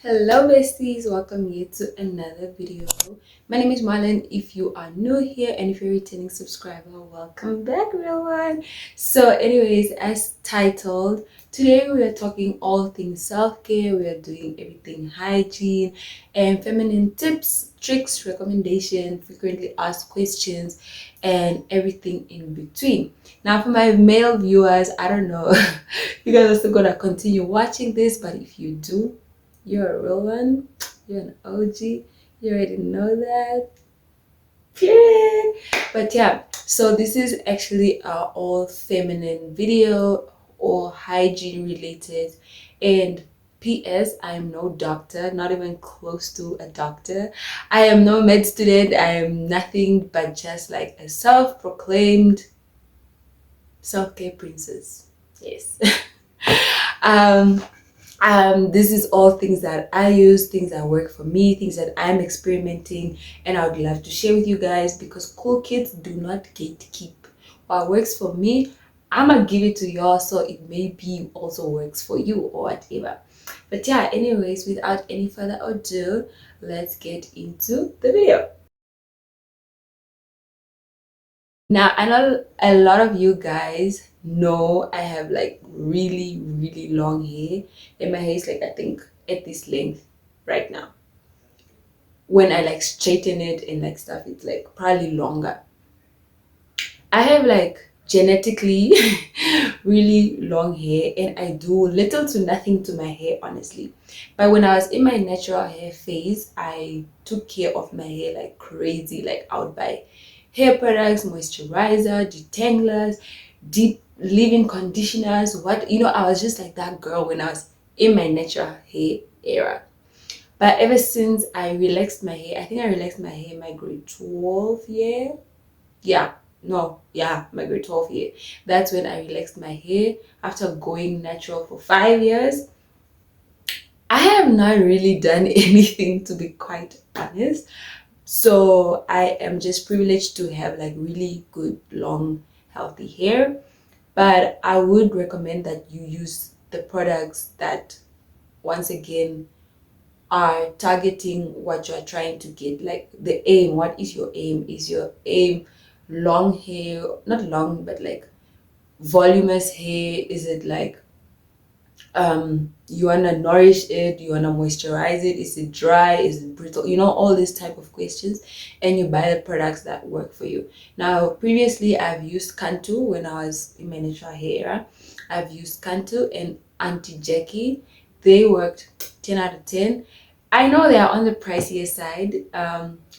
Hello besties, welcome here to another video. My name is Marlon. If you are new here and if you're a returning subscriber, welcome back real one. So anyways, as titled, today we are talking all things self-care. We are doing everything hygiene and feminine tips, tricks, recommendations, frequently asked questions, and everything in between. Now for my male viewers, I don't know you guys are still gonna continue watching this, but if you do, you're a real one. You're an OG. You already know that. Period. But yeah, so this is actually our all feminine video or hygiene related. And PS, I am no doctor, not even close to a doctor. I am no med student. I am nothing but just like a self-proclaimed self-care princess. Yes. um this is all things that I use, things that work for me, things that I'm experimenting, and I would love to share with you guys because cool kids do not gatekeep. What works for me, I'm gonna give it to y'all so it maybe also works for you or whatever. But yeah, anyways, without any further ado, let's get into the video. Now, I know a lot of you guys know I have like really long hair, and my hair is like, I think, at this length right now. When I like straighten it and like stuff, it's like probably longer. I have like genetically really long hair, and I do little to nothing to my hair, honestly. But when I was in my natural hair phase, I took care of my hair like crazy, like out by hair products, moisturizer, detanglers, deep leave-in conditioners. I was just like that girl when I was in my natural hair era. But ever since I relaxed my hair, I think I relaxed my hair in my grade 12 year. Yeah, no, yeah, my grade 12 year. That's when I relaxed my hair after going natural for 5 years. I have not really done anything, to be quite honest. So I am just privileged to have like really good, long, healthy hair. But I would recommend that you use the products that, once again, are targeting what you're trying to get, like the aim. What is your aim? Is your aim long hair, not long but like voluminous hair? Is it like you want to nourish it, you want to moisturize it? Is it dry, is it brittle? All these type of questions, and you buy the products that work for you. Now previously I've used Cantu when I was in my natural hair era. I've used Cantu and Auntie Jackie. They worked 10 out of 10. I know they are on the pricier side.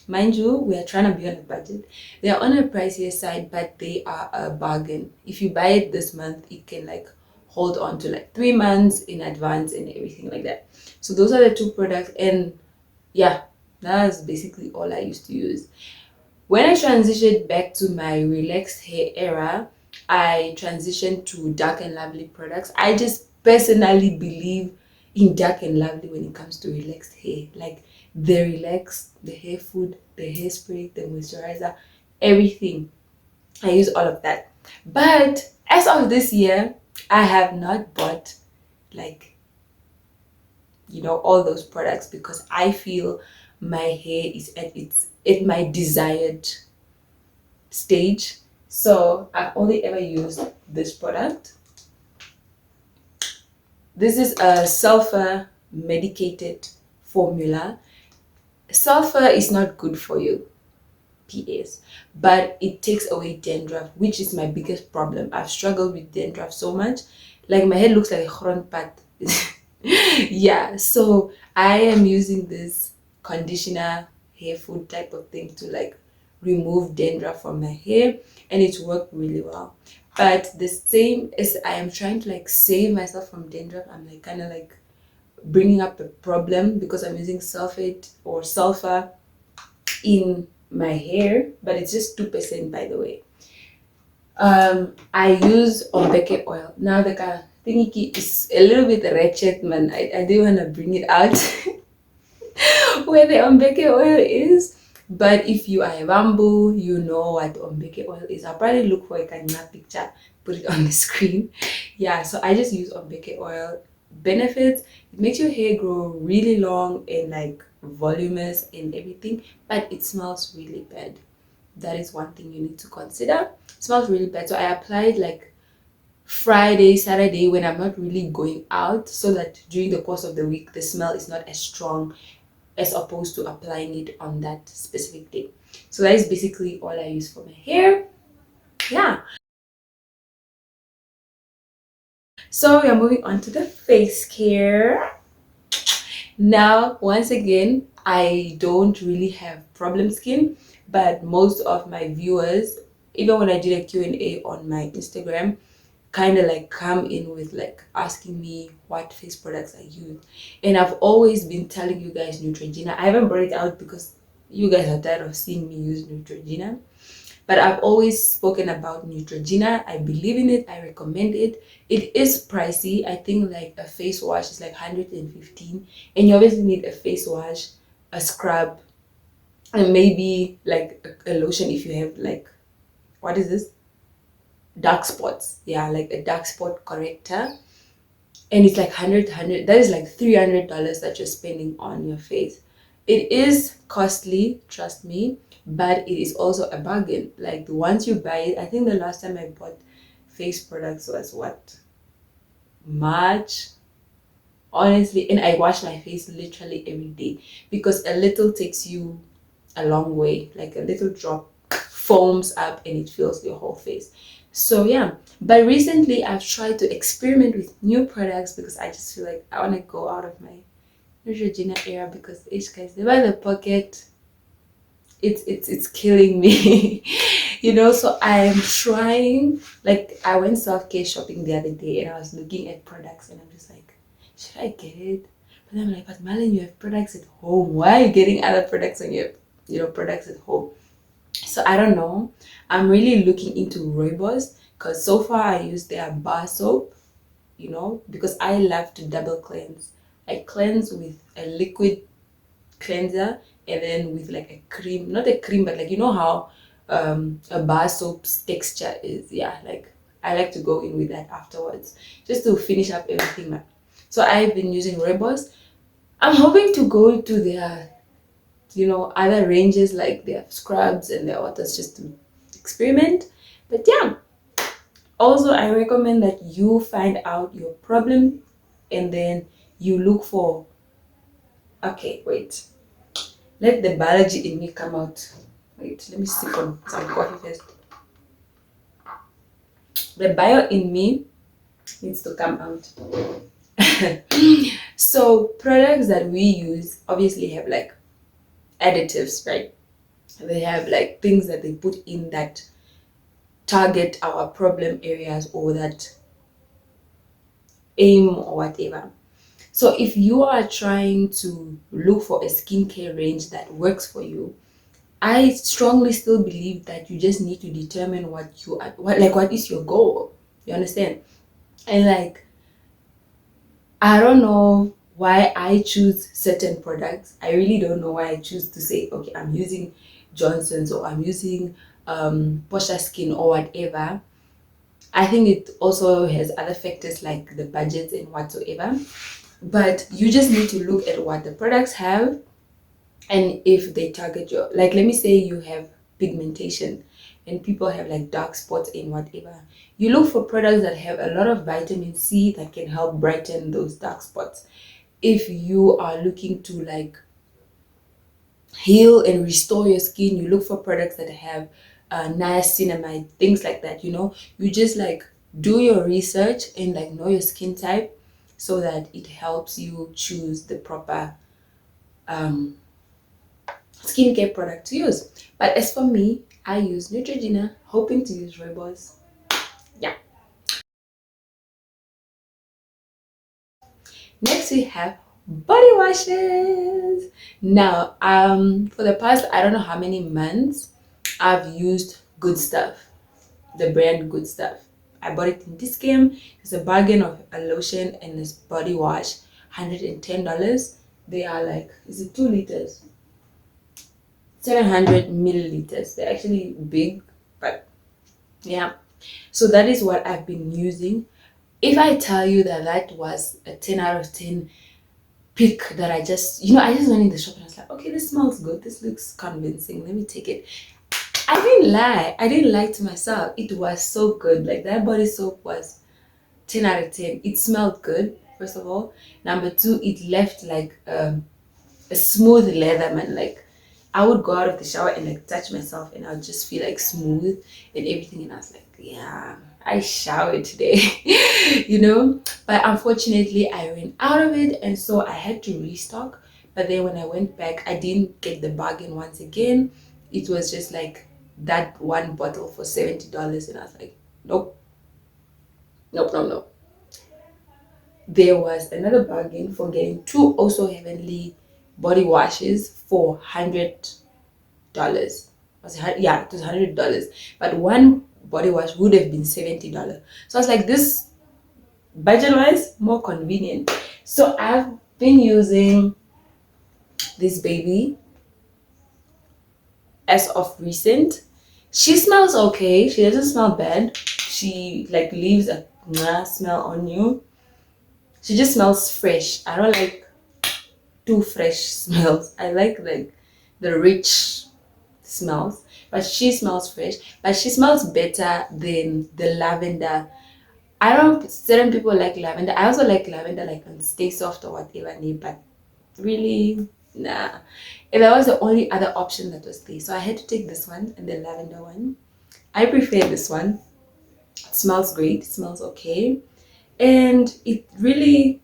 Mind you, we are trying to be on a budget. They are on the pricier side, but they are a bargain. If you buy it this month, it can like hold on to like 3 months in advance and everything like that. So those are the two products, and yeah, that's basically all I used to use. When I transitioned back to my relaxed hair era, I transitioned to Dark and Lovely products. I just personally believe in Dark and Lovely when it comes to relaxed hair. Like the relax, the hair food, the hairspray, the moisturizer, everything. I use all of that. But as of this year, I have not bought like all those products because I feel my hair is at my desired stage. So I've only ever used this product. This is a sulfur medicated formula. Sulfur is not good for you, PS, but it takes away dandruff, which is my biggest problem. I've struggled with dandruff so much, like my head looks like a chronpat. Yeah, so I am using this conditioner hair food type of thing to like remove dandruff from my hair, and it's worked really well. But the same as I am trying to like save myself from dandruff, I'm like kind of like bringing up a problem because I'm using sulfate or sulfur in my hair, but it's just 2%, by the way. I use ombeke oil. Now the thingy is a little bit wretched, man. I do want to bring it out where the ombeke oil is. But if you are a bamboo, you know what ombeke oil is. I'll probably look for a Kanya picture, put it on the screen. Yeah, so I just use ombeke oil. benefits. It makes your hair grow really long and like voluminous and everything, but it smells really bad. That is one thing you need to consider. It smells really bad. So I applied like Friday, Saturday when I'm not really going out, so that during the course of the week the smell is not as strong as opposed to applying it on that specific day. So that is basically all I use for my hair. Yeah. So we are moving on to the face care. Now, once again, I don't really have problem skin, but most of my viewers, even when I did a Q&A on my Instagram, kind of like come in with like asking me what face products I use. And I've always been telling you guys Neutrogena. I haven't brought it out because you guys are tired of seeing me use Neutrogena. But I've always spoken about Neutrogena. I believe in it. I recommend it. It is pricey. I think like a face wash is like 115, and you obviously need a face wash, a scrub, and maybe like a lotion if you have like, what is this? Dark spots. Yeah, like a dark spot corrector. And it's like 100, that is like $300 that you're spending on your face. It is costly, trust me, but it is also a bargain. Like once you buy it, I think the last time I bought face products was what, March, honestly. And I wash my face literally every day, because a little takes you a long way. Like a little drop foams up and it fills your whole face. So yeah, but recently I've tried to experiment with new products because I just feel like I want to go out of my Neutrogena era, because each guys, they buy the pocket, it's killing me. You know. So I'm trying, like I went self-care shopping the other day and I was looking at products and I'm just like, should I get it? But I'm like, but Marlon, you have products at home, why are you getting other products when you have, you know, products at home? So I don't know. I'm really looking into Rooibos, because so far I use their bar soap, you know, because I love to double cleanse. I cleanse with a liquid cleanser and then with like a cream, not a cream, but like, you know how a bar soap's texture is. Yeah, like I like to go in with that afterwards just to finish up everything. So I've been using Rooibos. I'm hoping to go to their, you know, other ranges like their scrubs and their waters just to experiment. But yeah, also I recommend that you find out your problem and then you look for, okay, wait, let the biology in me come out. Wait, let me sip on some coffee first. The bio in me needs to come out. So products that we use obviously have like additives, right? They have like things that they put in that target our problem areas or that aim or whatever. So if you are trying to look for a skincare range that works for you, I strongly still believe that you just need to determine what you are, what is your goal. You understand? And like, I don't know why I choose certain products. I really don't know why I choose to say, okay, I'm using Johnson's or I'm using Posha Skin or whatever. I think it also has other factors like the budgets and whatsoever. But you just need to look at what the products have, and if they target your, like, let me say you have pigmentation and people have like dark spots and whatever, you look for products that have a lot of vitamin C that can help brighten those dark spots. If you are looking to like heal and restore your skin, you look for products that have niacinamide, things like that. You know, you just like do your research and like know your skin type so that it helps you choose the proper um skincare product to use. But as for me, I use Neutrogena, hoping to use Rooibos. Yeah. Next we have body washes. Now, for the past I don't know how many months, I've used Good Stuff, the brand Good Stuff. I bought it in dischem. It's a bargain of a lotion and this body wash, $110. They are like, is it 2 liters? 700 milliliters. They're actually big, but yeah. So that is what I've been using. If I tell you that that was a 10 out of 10 pick, that I just, I just went in the shop and I was like, okay, this smells good. This looks convincing. Let me take it. I didn't lie. I didn't lie to myself. It was so good. Like that body soap was 10 out of 10. It smelled good, first of all. Number two, it left like a smooth leather, man. Like I would go out of the shower and like touch myself and I'll just feel like smooth and everything. And I was like, yeah, I showered today, But unfortunately, I ran out of it. And so I had to restock. But then when I went back, I didn't get the bargain once again. It was just like that one bottle for $70. And I was like, nope, nope, nope, nope. There was another bargain for getting two also heavenly body washes for $100. Yeah, it was $100, but one body wash would have been $70. So I was like, this budget wise more convenient. So I've been using this baby as of recent. She smells okay. She doesn't smell bad. She like leaves a nice smell on you. She just smells fresh. I don't like too fresh smells. I like the rich smells, but she smells fresh, but she smells better than the lavender. I don't, certain people like lavender. I also like lavender, like on Stay Soft or whatever, but really, nah. If that was the only other option that was there, so I had to take this one and the lavender one. I prefer this one. It smells great. It smells okay, and it really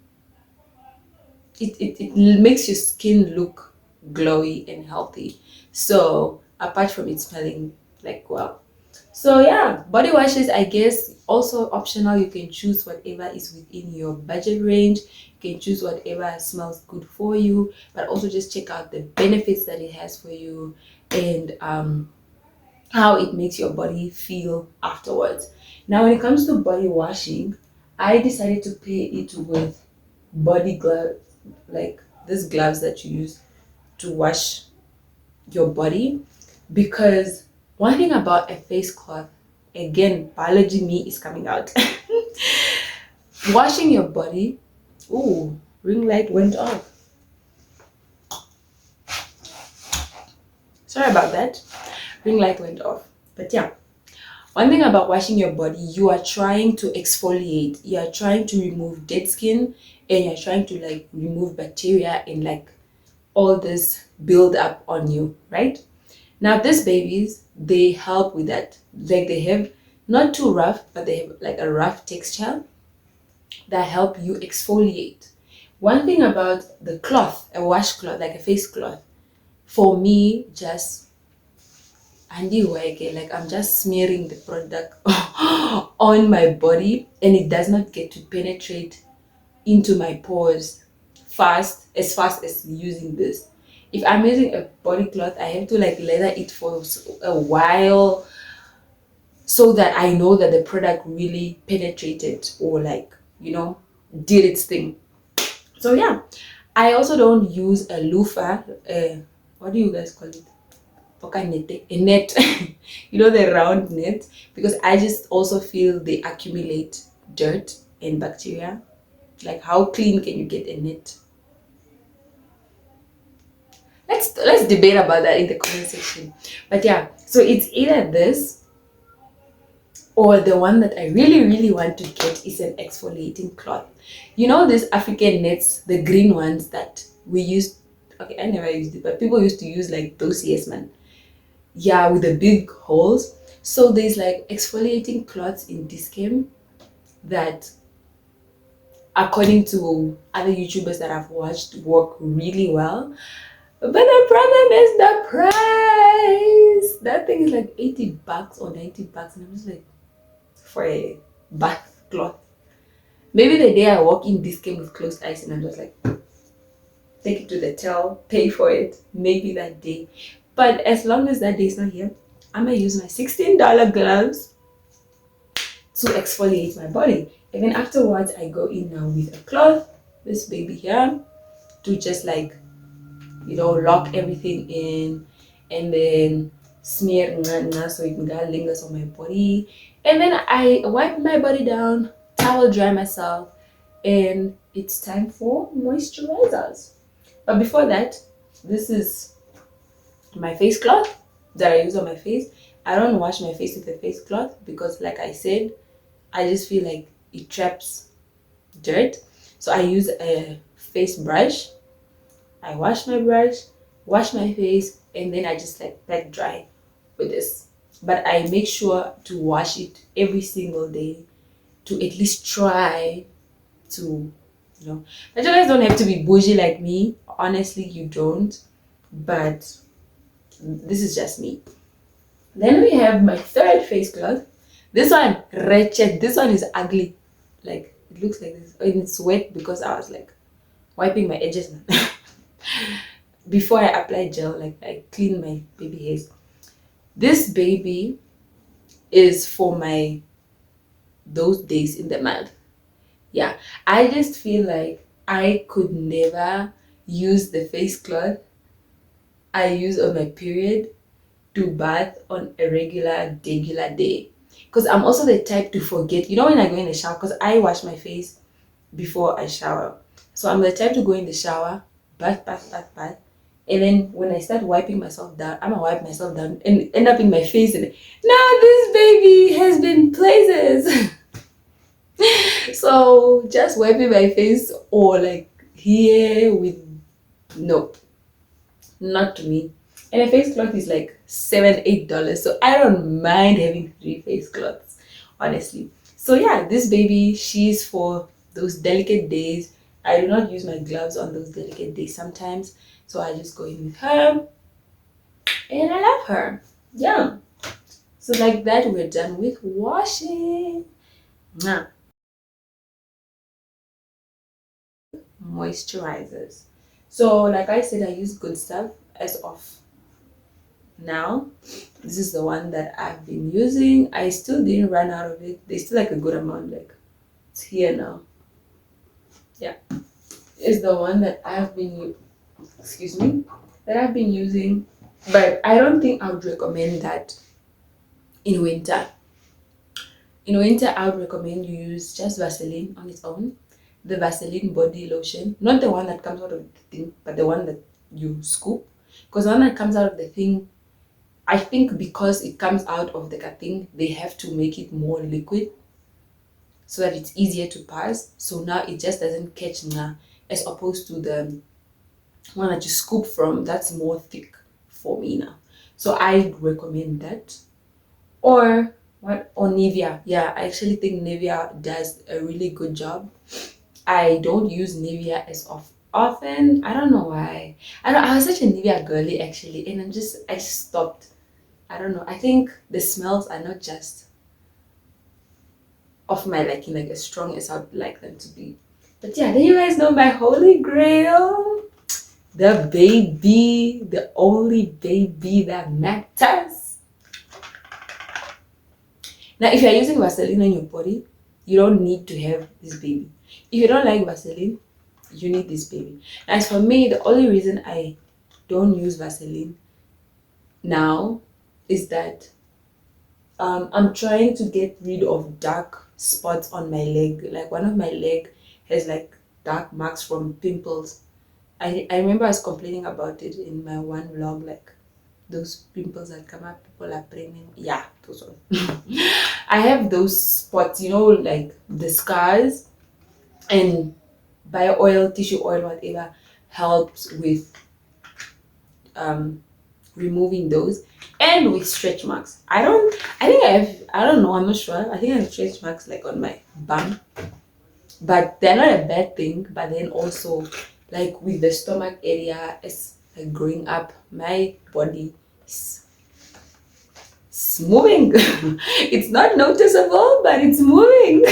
it makes your skin look glowy and healthy. So apart from it smelling like well, so yeah, body washes, I guess, also optional. You can choose whatever is within your budget range. You can choose whatever smells good for you, but also just check out the benefits that it has for you, and how it makes your body feel afterwards. Now when it comes to body washing, I decided to pair it with body glove, like these gloves that you use to wash your body. Because one thing about a face cloth, again, biology me is coming out. Washing your body, ooh, ring light went off. Sorry about that. Ring light went off. But yeah, one thing about washing your body, you are trying to exfoliate, you are trying to remove dead skin, and you're trying to like remove bacteria and like all this build up on you, right? Now these babies, they help with that. Like they have not too rough, but they have like a rough texture that help you exfoliate. One thing about the cloth, a washcloth, like a face cloth, for me, just Andy Wege, like I'm just smearing the product on my body and it does not get to penetrate into my pores fast as using this. If I'm using a body cloth, I have to like lather it for a while so that I know that the product really penetrated or like, did its thing. So yeah, I also don't use a loofah. What do you guys call it? A net. The round net, because I just also feel they accumulate dirt and bacteria. Like how clean can you get a net? Let's debate about that in the comment section. But yeah, so it's either this or the one that I really really want to get is an exfoliating cloth. These African nets, the green ones that we used. Okay, I never used it, but people used to use like those. Yes, man. Yeah, with the big holes. So there's like exfoliating cloths in dischem that, according to other YouTubers that I've watched, work really well. But the problem is the price. That thing is like $80 or $90, and I'm just like, for a bath cloth. Maybe the day I walk in dischem with closed eyes and I'm just like, take it to the till, pay for it. Maybe that day. But as long as that day is not here, I'm gonna use my $16 gloves to exfoliate my body. And then afterwards, I go in now with a cloth, this baby here, to just like, lock everything in, and then smear so it lingers on my body. And then I wipe my body down, towel dry myself, and it's time for moisturizers. But before that, this is my face cloth that I use on my face. I don't wash my face with a face cloth because, like I said, I just feel like it traps dirt. So I use a face brush. I wash my brush, wash my face, and then I just like pat dry with this. But I make sure to wash it every single day to at least try to, but you guys don't have to be bougie like me. Honestly, you don't. But this is just me. Then we have my third face cloth. This one, wretched. This one is ugly. Like, it looks like this. And it's wet because I was like wiping my edges. Before I apply gel, like I clean my baby hairs. This baby is for my those days in the month. Yeah, I just feel like I could never use the face cloth I use on my period to bath on a regular day. Because I'm also the type to forget. You know, when I go in the shower, because I wash my face before I shower. So I'm the type to go in the shower, bath. And then when I start wiping myself down, I'm gonna wipe myself down and end up in my face. And now this baby has been places. So just wiping my face or like here with no, not to me. And a face cloth is like $7, $8. So I don't mind having three face cloths, honestly. So yeah, this baby, she's for those delicate days. I do not use my gloves on those delicate days sometimes. So I just go in with her and I love her. Yeah. So like that, we're done with washing. Now, moisturizers. So like I said, I use Good Stuff as of now. This is the one that I've been using. I still didn't run out of it. There's still like a good amount, like it's here now. Yeah, it's the one that I've been excuse me, that I've been using, but I don't think I would recommend that in winter. In winter, I would recommend you use just Vaseline on its own, the Vaseline body lotion, not the one that comes out of the thing, but the one that you scoop, because the one that comes out of the thing, I think because it comes out of the thing, they have to make it more liquid so that it's easier to pass. So now it just doesn't catch nga, as opposed to the one that you scoop from, that's more thick for me now. So I recommend that. Or what? Or Nivea. Yeah, I actually think Nivea does a really good job. I don't use Nivea as often. I don't know why. I was such a Nivea girly actually, and I just stopped. I don't know. I think the smells are not just of my liking, like as strong as I'd like them to be. But yeah, then you guys know my holy grail, the baby, the only baby that matters. Now, if you're using Vaseline on your body, you don't need to have this baby. If you don't like Vaseline, you need this baby. As for me, the only reason I don't use Vaseline now is that I'm trying to get rid of dark spots on my leg. Like one of my leg has like dark marks from pimples. I remember I was complaining about it in my one vlog, like those pimples that come up, people are pregnant. Yeah, those ones. I have those spots, like the scars, and bio oil, tissue oil, whatever helps with removing those, and with stretch marks. I don't know, I'm not sure. I think I have stretch marks like on my bum, but they're not a bad thing. But then also, like with the stomach area, it's like growing up, my body is moving. It's not noticeable, but it's moving.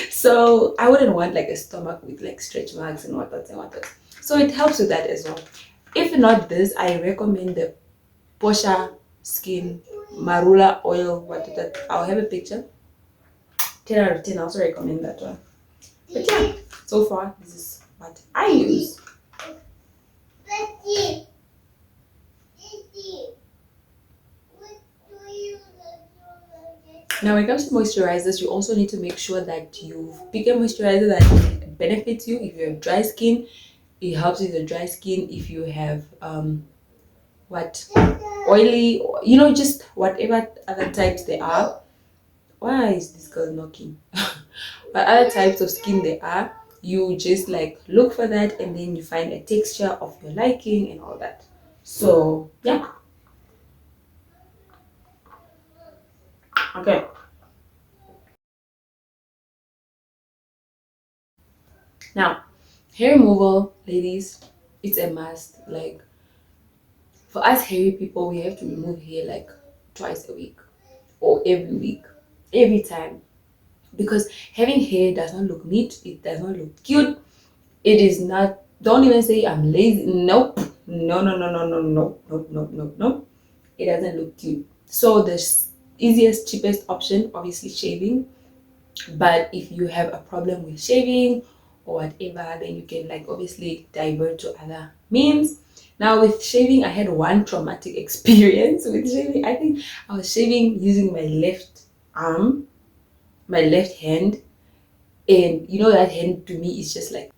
So I wouldn't want like a stomach with like stretch marks and whatnot. So it helps with that as well. If not this, I recommend the Posha Skin Marula Oil. What is that? I'll have a picture. 10 out of 10. I also recommend that one. But yeah, so far this is what I use. Now, when it comes to moisturizers, you also need to make sure that you pick a moisturizer that benefits you. If you have dry skin, it helps with the dry skin. If you have what oily, just whatever other types there are. Why is this girl knocking? But other types of skin there are, you just like look for that, and then you find a texture of your liking and all that. So yeah, okay. Now, hair removal, ladies, it's a must. Like for us hairy people, we have to remove hair like twice a week or every week, every time, because having hair does not look neat. It does not look cute. It is not. Don't even say I'm lazy. Nope. No, no, no, no, no, no, no, no, no, no. It doesn't look cute. So the easiest, cheapest option, obviously shaving. But if you have a problem with shaving or whatever, then you can like obviously divert to other means. Now with shaving, I had one traumatic experience with shaving. I think I was shaving using my left arm, my left hand, and that hand to me is just like,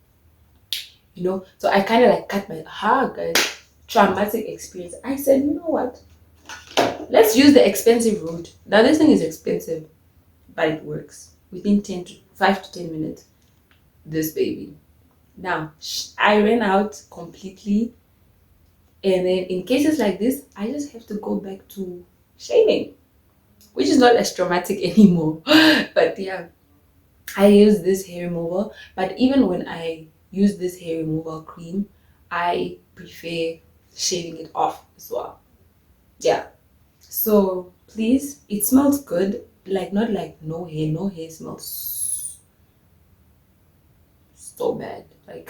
so I kind of like cut my hair, guys. Traumatic experience. I said, you know what? Let's use the expensive route. Now this thing is expensive, but it works. Within 5 to 10 minutes, this baby. Now, I ran out completely, and then in cases like this, I just have to go back to shaving, which is not as traumatic anymore. But yeah, I use this hair removal, but even when I use this hair removal cream, I prefer shaving it off as well. Yeah. So please, it smells good. Like not like no hair. No hair smells so bad. Like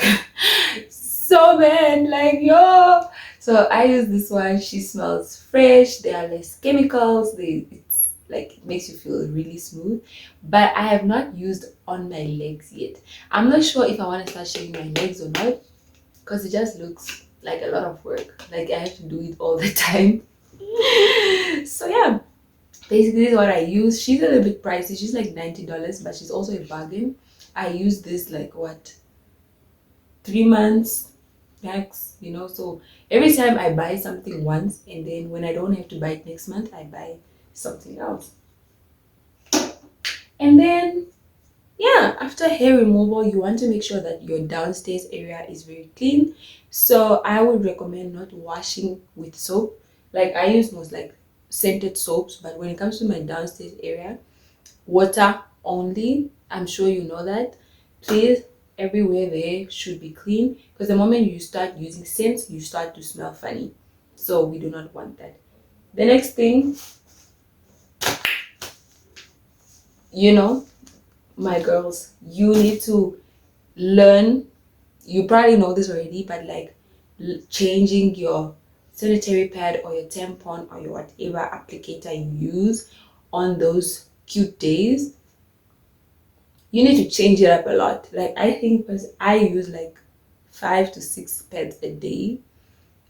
so bad. Like yo. So I use this one. She smells fresh. There are less chemicals. It's like it makes you feel really smooth. But I have not used on my legs yet. I'm not sure if I want to start shaving my legs or not, because it just looks like a lot of work. Like I have to do it all the time. So yeah, basically this is what I use. She's a little bit pricey. She's like $90, but she's also a bargain. I use this like what, 3 months max, so every time I buy something once, and then when I don't have to buy it next month, I buy something else. And then yeah, after hair removal, you want to make sure that your downstairs area is very clean. So I would recommend not washing with soap. Like I use most like scented soaps, but when it comes to my downstairs area, water only. I'm sure you know that. Please, everywhere there should be clean, because the moment you start using scents, you start to smell funny. So we do not want that. The next thing, you know, my girls, you need to learn. You probably know this already, but like changing your sanitary pad or your tampon or your whatever applicator you use on those cute days, you need to change it up a lot. Like I think I use like 5 to 6 pads a day,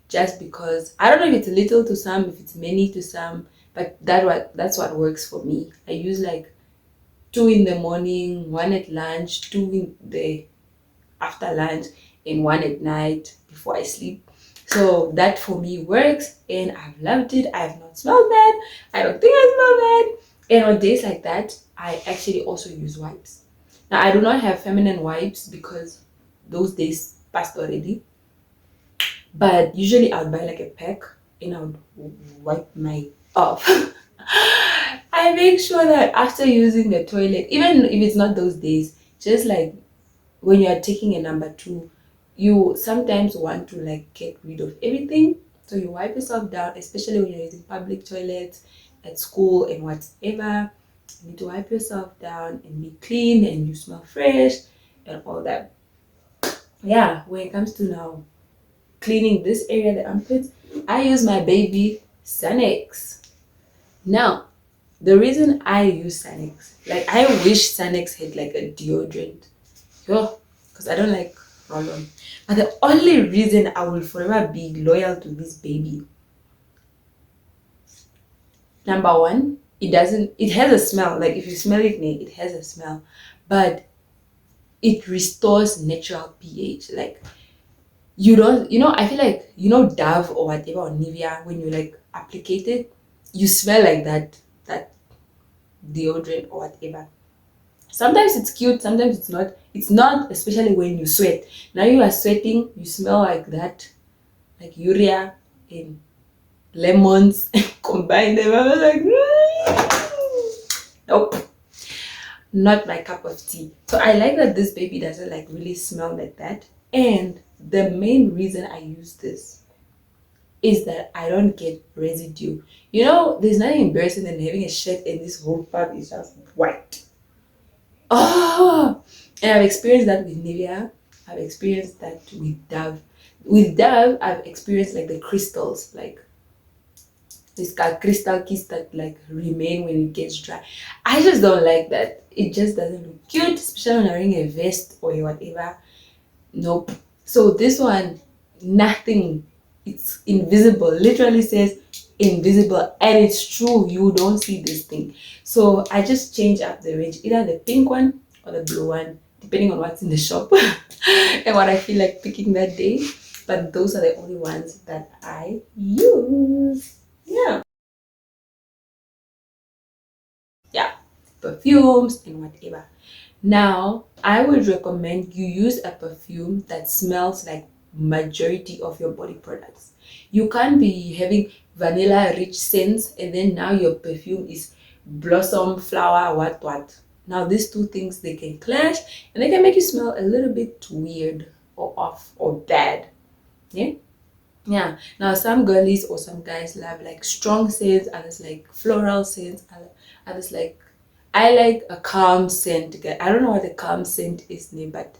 just because I don't know if it's little to some, if it's many to some, but that's what works for me. I use like two in the morning, one at lunch, two in the after lunch, and one at night before I sleep. So that for me works, and I've loved it. I have not smelled bad. I don't think I smell bad. And on days like that, I actually also use wipes. Now I do not have feminine wipes because those days passed already. But usually I'll buy like a pack and I'll wipe my off. I make sure that after using the toilet, even if it's not those days, just like when you are taking a number two, you sometimes want to like get rid of everything. So you wipe yourself down, especially when you're using public toilets at school and whatever. You need to wipe yourself down and be clean, and you smell fresh and all that. Yeah, when it comes to now cleaning this area, the armpits, I use my baby Sanex. Now, the reason I use Sanex, like I wish Sanex had like a deodorant. Yo, because I don't like roll-on. But the only reason I will forever be loyal to this baby, number one, it doesn't, it has a smell. Like if you smell it, it has a smell, but it restores natural pH. Like you don't, I feel like, Dove or whatever, or Nivea, when you like applicate it, you smell like that deodorant or whatever. Sometimes it's cute, sometimes it's not. It's not, especially when you sweat. Now you are sweating, you smell like that, like urea and lemons combine them. I was like, nope, not my cup of tea. So I like that this baby doesn't like really smell like that. And the main reason I use this is that I don't get residue. There's nothing embarrassing than having a shirt and this whole part is just white. Oh, and I've experienced that with Nivea. I've experienced that with Dove. With Dove, I've experienced like the crystals, like this crystal keys that like remain when it gets dry. I just don't like that. It just doesn't look cute, especially when I'm wearing a vest or whatever. Nope. So this one, nothing. It's invisible. Literally says invisible, and it's true. You don't see this thing. So I just change up the range, either the pink one or the blue one, depending on what's in the shop and what I feel like picking that day. But those are the only ones that I use. Yeah. Yeah, perfumes and whatever. Now, I would recommend you use a perfume that smells like majority of your body products. You can't be having vanilla rich scents and then now your perfume is blossom, flower, what. Now these two things, they can clash and they can make you smell a little bit weird or off or bad. Yeah. Yeah. Now some girlies or some guys love like strong scents, others like floral scents, others like, I like a calm scent. I don't know what a calm scent is name, but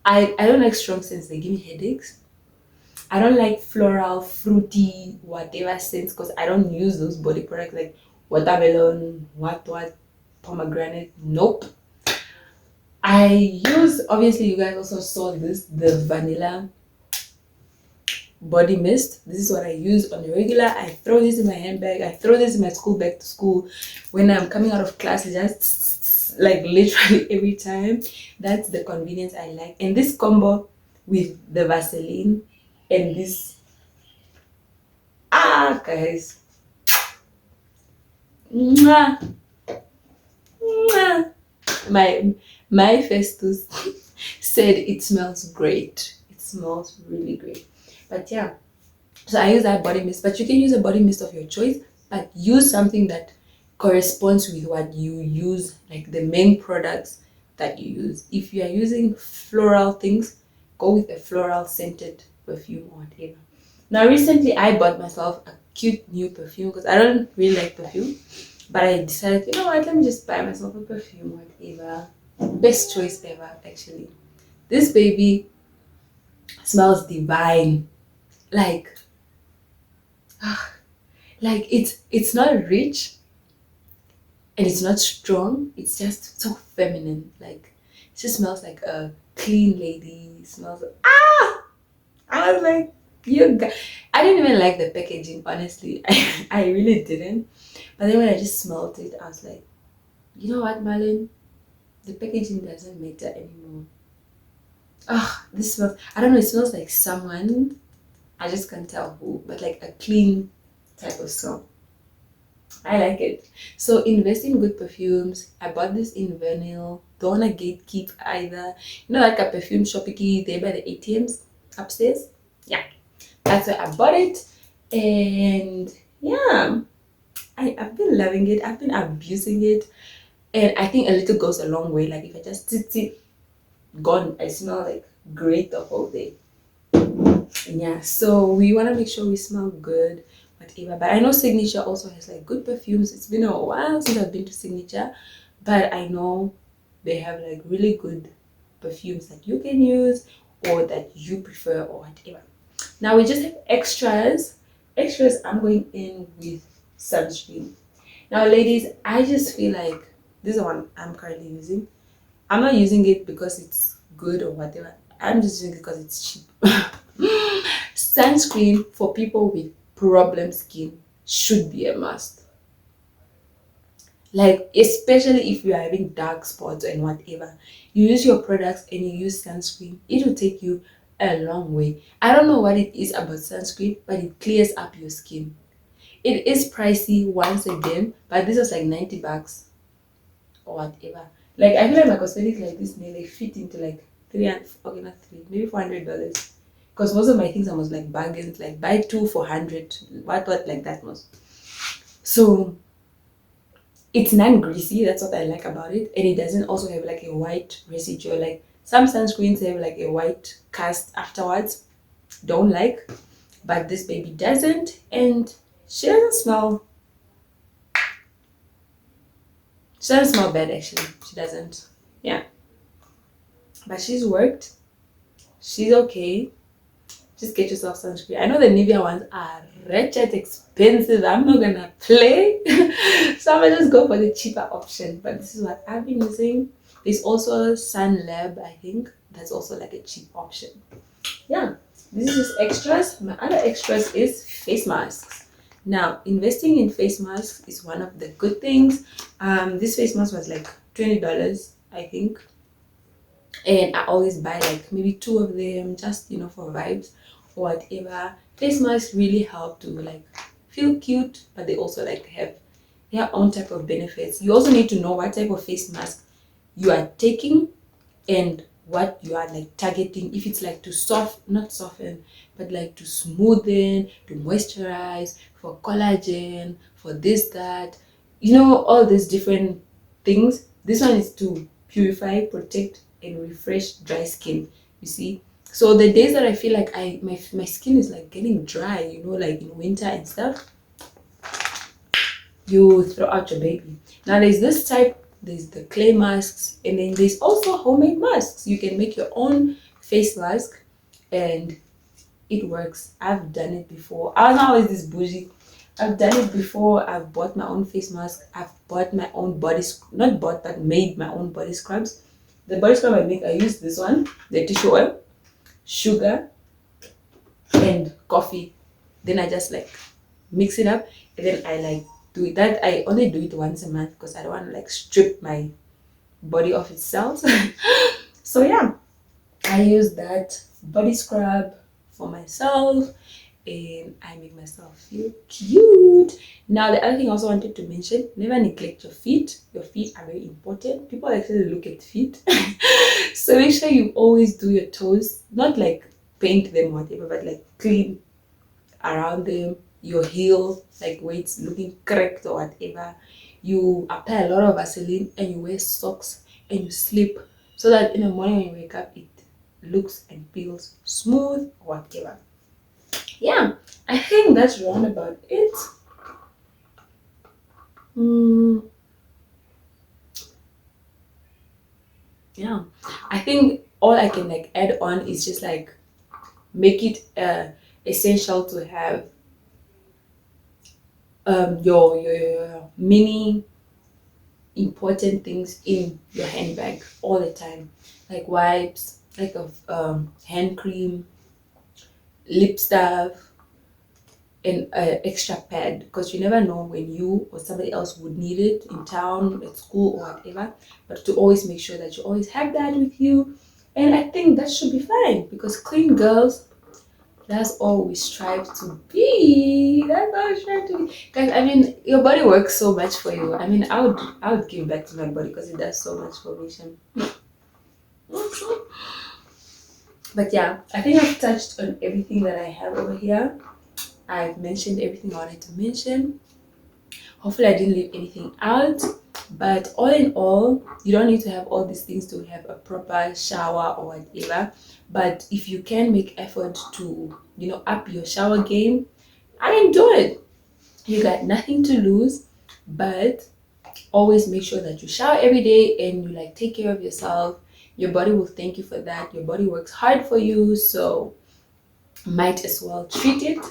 I don't like strong scents. They give me headaches. I don't like floral, fruity, whatever scents because I don't use those body products like watermelon, what, pomegranate. Nope. I use, obviously you guys also saw this, the vanilla body mist. This is what I use on the regular. I throw this in my handbag. I throw this in my school bag to school when I'm coming out of class. Just like literally every time. That's the convenience I like. And this combo with the Vaseline and this, guys, mwah, mwah. My Festus said it smells great. It smells really great. But yeah, so I use that body mist, but you can use a body mist of your choice, but use something that corresponds with what you use, like the main products that you use. If you are using floral things, go with a floral scented perfume or whatever. Now, recently I bought myself a cute new perfume because I don't really like perfume, but I decided, you know what, let me just buy myself a perfume, whatever. Best choice ever, actually. This baby smells divine. Like, like it's not rich and it's not strong. It's just so feminine. Like it just smells like a clean lady. It smells like, I was like, you guys. I didn't even like the packaging, honestly. I really didn't. But then when I just smelled it, I was like, you know what, Marlon? The packaging doesn't matter anymore. This smells, I don't know, it smells like someone, I just can't tell who, but like a clean type of smell. I like it. So invest in good perfumes. I bought this in Vernil. Don't wanna gatekeep either. Like a perfume shoppy there by the ATMs upstairs. Yeah, that's where I bought it. And yeah, I've been loving it. I've been abusing it. And I think a little goes a long way. Like if I just sit gone, I smell like great the whole day. Yeah, so we want to make sure we smell good, whatever. But I know Signature also has like good perfumes. It's been a while since I've been to Signature, but I know they have like really good perfumes that you can use or that you prefer or whatever. Now we just have extras. I'm going in with sunscreen. Now ladies, I just feel like this is the one I'm currently using. I'm not using it because it's good or whatever. I'm just using it because it's cheap. Sunscreen for people with problem skin should be a must. Like, especially if you are having dark spots and whatever, you use your products and you use sunscreen, it will take you a long way. I don't know what it is about sunscreen, but it clears up your skin. It is pricey once again, but this was like 90 bucks or whatever. Like, I feel like my cosmetics like this nearly fit into like three and okay, not three, maybe $400. Because most of my things I was like bargains, like buy two for 100, what like that was. So it's non-greasy, that's what I like about it, and it doesn't also have like a white residue. Like some sunscreens have like a white cast afterwards, don't like, but this baby doesn't, and she doesn't smell. She doesn't smell bad actually. She doesn't. Yeah, but she's worked. She's okay. Just get yourself sunscreen. I know the Nivea ones are wretched expensive. I'm not gonna play. So I'm gonna just go for the cheaper option. But this is what I've been using. There's also Sun Lab, I think. That's also like a cheap option. Yeah. This is just extras. My other extras is face masks. Now, investing in face masks is one of the good things. This face mask was like $20, I think, and I always buy like maybe two of them, just for vibes or whatever. Face masks really help to like feel cute, but they also like have their own type of benefits. You also need to know what type of face mask you are taking and what you are like targeting. If it's like to not soften, but like to smoothen, to moisturize, for collagen, for this, that, all these different things. This one is to purify, protect, and refresh dry skin. You see? So the days that I feel like my skin is like getting dry, like in winter and stuff, you throw out your baby. Now there's this type, there's the clay masks, and then there's also homemade masks. You can make your own face mask and it works. I've done it before. I was not always this bougie. I've done it before. I've bought my own face mask. I've bought my own not bought, but made my own body scrubs. The body scrub I use this one, the tissue oil, sugar, and coffee. Then I just like mix it up, and then I like do it. That I only do it once a month because I don't want to like strip my body of its cells. So yeah, I use that body scrub for myself and I make myself feel cute. Now the other thing I also wanted to mention, never neglect your feet. Your feet are very important. People actually look at feet. So make sure you always do your toes, not like paint them or whatever, but like clean around them, your heel, like where it's looking cracked or whatever. You apply a lot of Vaseline and you wear socks and you sleep so that in the morning when you wake up it looks and feels smooth or whatever. Yeah, I think that's round about it. Yeah, I think all I can like add on is just like make it essential to have your mini important things in your handbag all the time, like wipes, like a hand cream, lip stuff, and extra pad, because you never know when you or somebody else would need it in town, at school, or whatever. But to always make sure that you always have that with you, and I think that should be fine because clean girls, that's all we strive to be. That's all we strive to be. Guys, I mean, your body works so much for you. I mean, I would give back to my body because it does so much for me. But yeah, I think I've touched on everything that I have over here. I've mentioned everything I wanted to mention. Hopefully I didn't leave anything out. But all in all, you don't need to have all these things to have a proper shower or whatever. But if you can make effort to, up your shower game, I mean, do it. You got nothing to lose, but always make sure that you shower every day and you like take care of yourself. Your body will thank you for that. Your body works hard for you, so might as well treat it.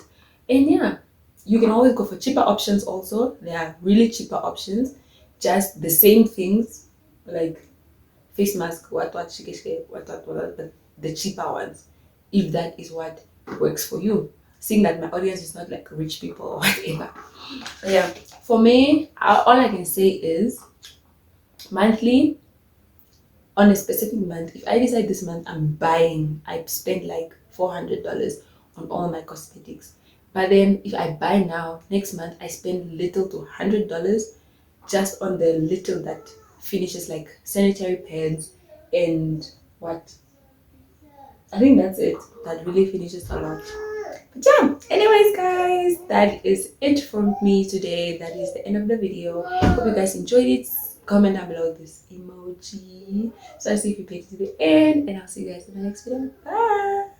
And yeah, you can always go for cheaper options also. There are really cheaper options, just the same things, like face mask, what, shike, what, but the cheaper ones, if that is what works for you. Seeing that my audience is not like rich people or whatever. So yeah, For me, all I can say is monthly, on a specific month, if I decide this month I spend like $400 on all my cosmetics. But then if I buy now, next month I spend little to $100 just on the little that finishes, like sanitary pads and what, I think that's it. That really finishes a lot. But yeah, anyways, guys, that is it from me today. That is the end of the video. Hope you guys enjoyed it. Comment down below this emoji so I see if you played it to the end, and I'll see you guys in the next video. Bye.